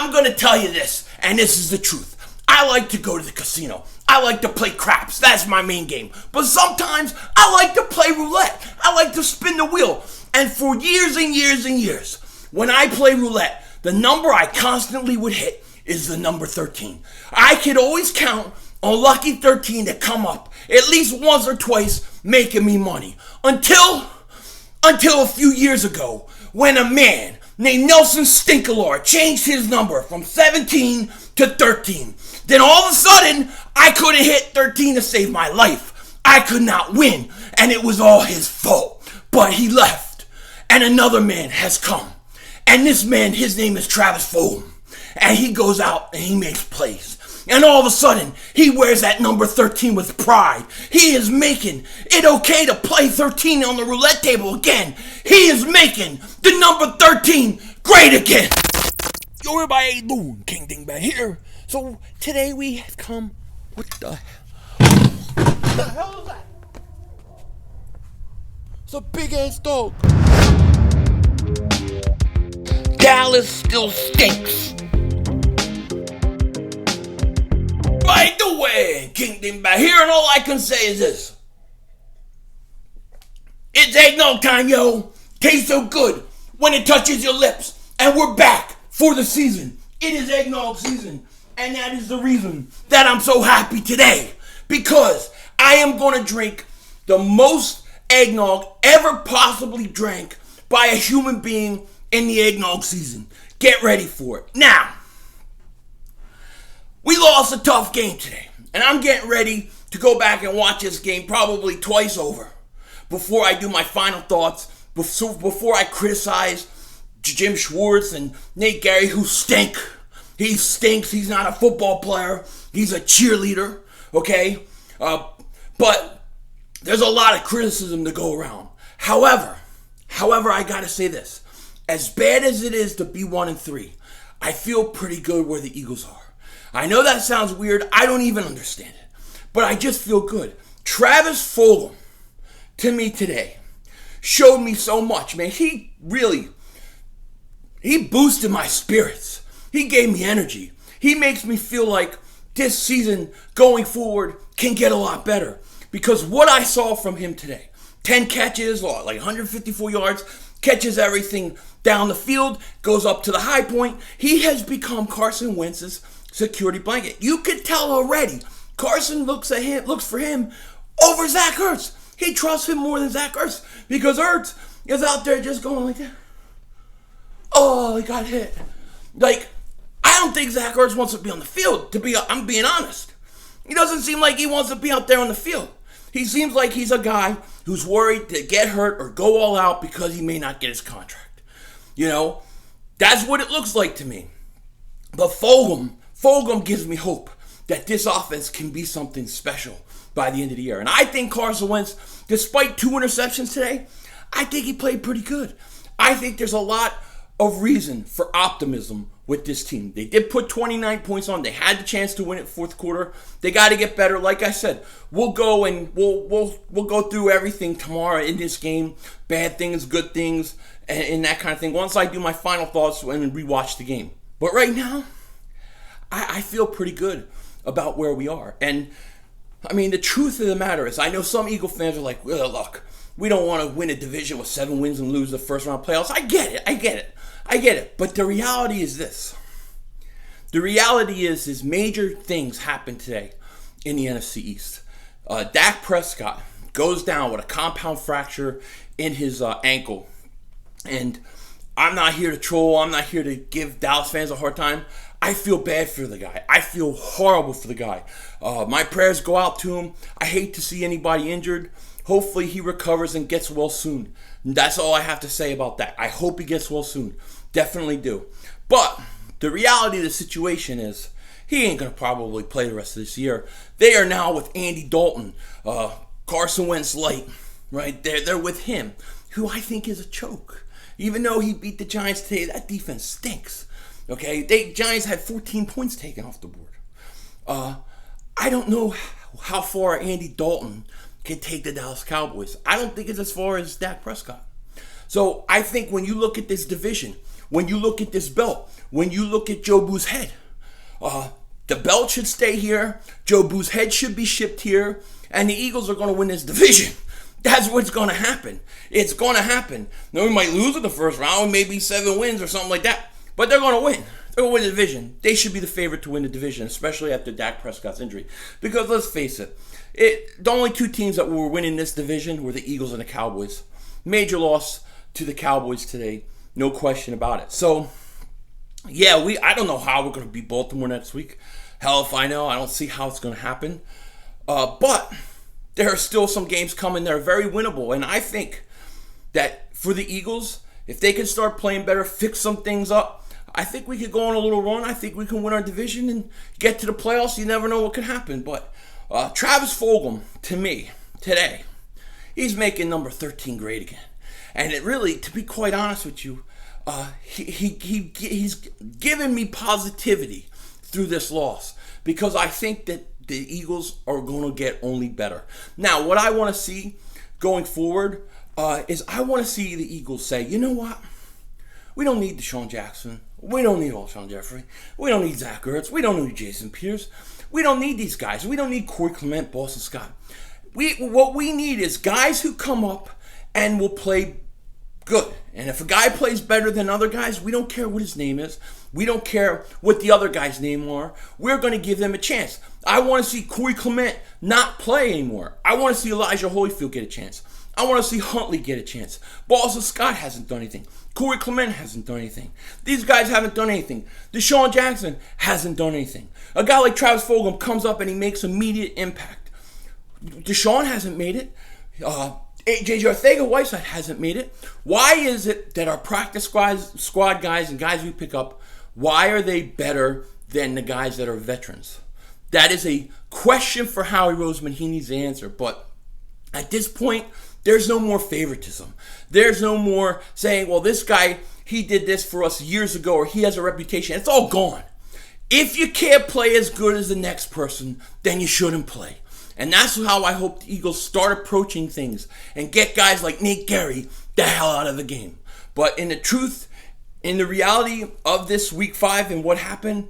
I'm going to tell you this, and this is the truth. I like to go to the casino. I like to play craps. That's my main game. But sometimes I like to play roulette. I like to spin the wheel. And for years and years and years, when I play roulette, the number I constantly would hit is the number 13. I could always count on lucky 13 to come up at least once or twice, making me money. Until a few years ago, when a man named Nelson Stinkalore changed his number from 17 to 13. Then all of a sudden, I couldn't hit 13 to save my life. I could not win, and it was all his fault. But he left, and another man has come. And this man, his name is Travis Fulgham. And he goes out and he makes plays. And all of a sudden, he wears that number 13 with pride. He is making it okay to play 13 on the roulette table again. He is making the number 13 great again. Yo, everybody, how you doing? King Dingbat here. So today we have come with the hell is that? It's a big ass dog. Dallas still stinks. By the way, King Dingbat here, and all I can say is this. It's eggnog time, yo. Tastes so good when it touches your lips. And we're back for the season. It is eggnog season. And that is the reason that I'm so happy today. Because I am going to drink the most eggnog ever possibly drank by a human being in the eggnog season. Get ready for it. Now, we lost a tough game today. And I'm getting ready to go back and watch this game probably twice over before I do my final thoughts, before I criticize Jim Schwartz and Nate Gary, who stink. He stinks. He's not a football player. He's a cheerleader, okay? But there's a lot of criticism to go around. However, I gotta say this. As bad as it is to be 1-3, I feel pretty good where the Eagles are. I know that sounds weird. I don't even understand it. But I just feel good. Travis Fulgham, to me today, showed me so much, man. He boosted my spirits. He gave me energy. He makes me feel like this season going forward can get a lot better. Because what I saw from him today, 10 catches, like 154 yards, catches everything down the field, goes up to the high point. He has become Carson Wentz's security blanket. You could tell already. Carson looks for him over Zach Ertz. He trusts him more than Zach Ertz because Ertz is out there just going like that. Oh, he got hit. Like, I don't think Zach Ertz wants to be on the field. I'm being honest. He doesn't seem like he wants to be out there on the field. He seems like he's a guy who's worried to get hurt or go all out because he may not get his contract. You know, that's what it looks like to me. But Fulgham gives me hope that this offense can be something special by the end of the year. And I think Carson Wentz, despite 2 interceptions today, I think he played pretty good. I think there's a lot of reason for optimism with this team. They did put 29 points on. They had the chance to win it fourth quarter. They got to get better. Like I said, we'll go and we'll go through everything tomorrow in this game. Bad things, good things, and that kind of thing. Once I do my final thoughts and rewatch the game. But right now, I feel pretty good about where we are. And, I mean, the truth of the matter is, I know some Eagle fans are like, well, look, we don't want to win a division with 7 wins and lose the first round playoffs. I get it. But the reality is this. The reality is major things happened today in the NFC East. Dak Prescott goes down with a compound fracture in his ankle. And I'm not here to troll. I'm not here to give Dallas fans a hard time. I feel bad for the guy. I feel horrible for the guy. My prayers go out to him. I hate to see anybody injured. Hopefully he recovers and gets well soon. And that's all I have to say about that. I hope he gets well soon. Definitely do. But the reality of the situation is he ain't going to probably play the rest of this year. They are now with Andy Dalton, Carson Wentz light, right? They're with him, who I think is a choke. Even though he beat the Giants today, that defense stinks. Okay, Giants had 14 points taken off the board. I don't know how far Andy Dalton can take the Dallas Cowboys. I don't think it's as far as Dak Prescott. So I think when you look at this division, when you look at this belt, when you look at Joe Boo's head. The belt should stay here. Joe Boo's head should be shipped here. And the Eagles are going to win this division. That's what's going to happen. It's going to happen. Now, we might lose in the first round, maybe 7 wins or something like that. But they're going to win. They're going to win the division. They should be the favorite to win the division, especially after Dak Prescott's injury. Because let's face it, the only 2 teams that were winning this division were the Eagles and the Cowboys. Major loss to the Cowboys today. No question about it. So, yeah, I don't know how we're going to beat Baltimore next week. Hell if I know. I don't see how it's going to happen. But there are still some games coming that are very winnable. And I think that for the Eagles, if they can start playing better, fix some things up, I think we could go on a little run. I think we can win our division and get to the playoffs. You never know what could happen. But Travis Fulgham, to me, today, he's making number 13 great again. And it really, to be quite honest with you, he's given me positivity through this loss because I think that the Eagles are going to get only better. Now, what I want to see going forward is I want to see the Eagles say, you know what? We don't need Deshaun Jackson. We don't need Alshon Jeffrey. We don't need Zach Ertz. We don't need Jason Peters. We don't need these guys. We don't need Corey Clement, Boston Scott. What we need is guys who come up and will play good. And if a guy plays better than other guys, we don't care what his name is. We don't care what the other guy's name are. We're going to give them a chance. I want to see Corey Clement not play anymore. I want to see Elijah Holyfield get a chance. I want to see Huntley get a chance. Boston Scott hasn't done anything. Corey Clement hasn't done anything. These guys haven't done anything. Deshaun Jackson hasn't done anything. A guy like Travis Fulgham comes up and he makes immediate impact. Deshaun hasn't made it. J.J. Arcega-Whiteside hasn't made it. Why is it that our practice squad guys and guys we pick up, why are they better than the guys that are veterans? That is a question for Howie Roseman. He needs to answer. But at this point, there's no more favoritism. There's no more saying, well, this guy, he did this for us years ago, or he has a reputation. It's all gone. If you can't play as good as the next person, then you shouldn't play. And that's how I hope the Eagles start approaching things and get guys like Nate Gary the hell out of the game. But in the reality of this week 5 and what happened,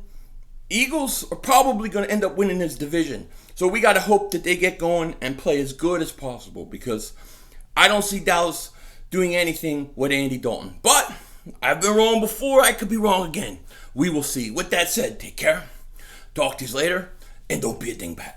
Eagles are probably going to end up winning this division. So we got to hope that they get going and play as good as possible because I don't see Dallas doing anything with Andy Dalton. But I've been wrong before. I could be wrong again. We will see. With that said, take care. Talk to you later. And don't be a dingbat.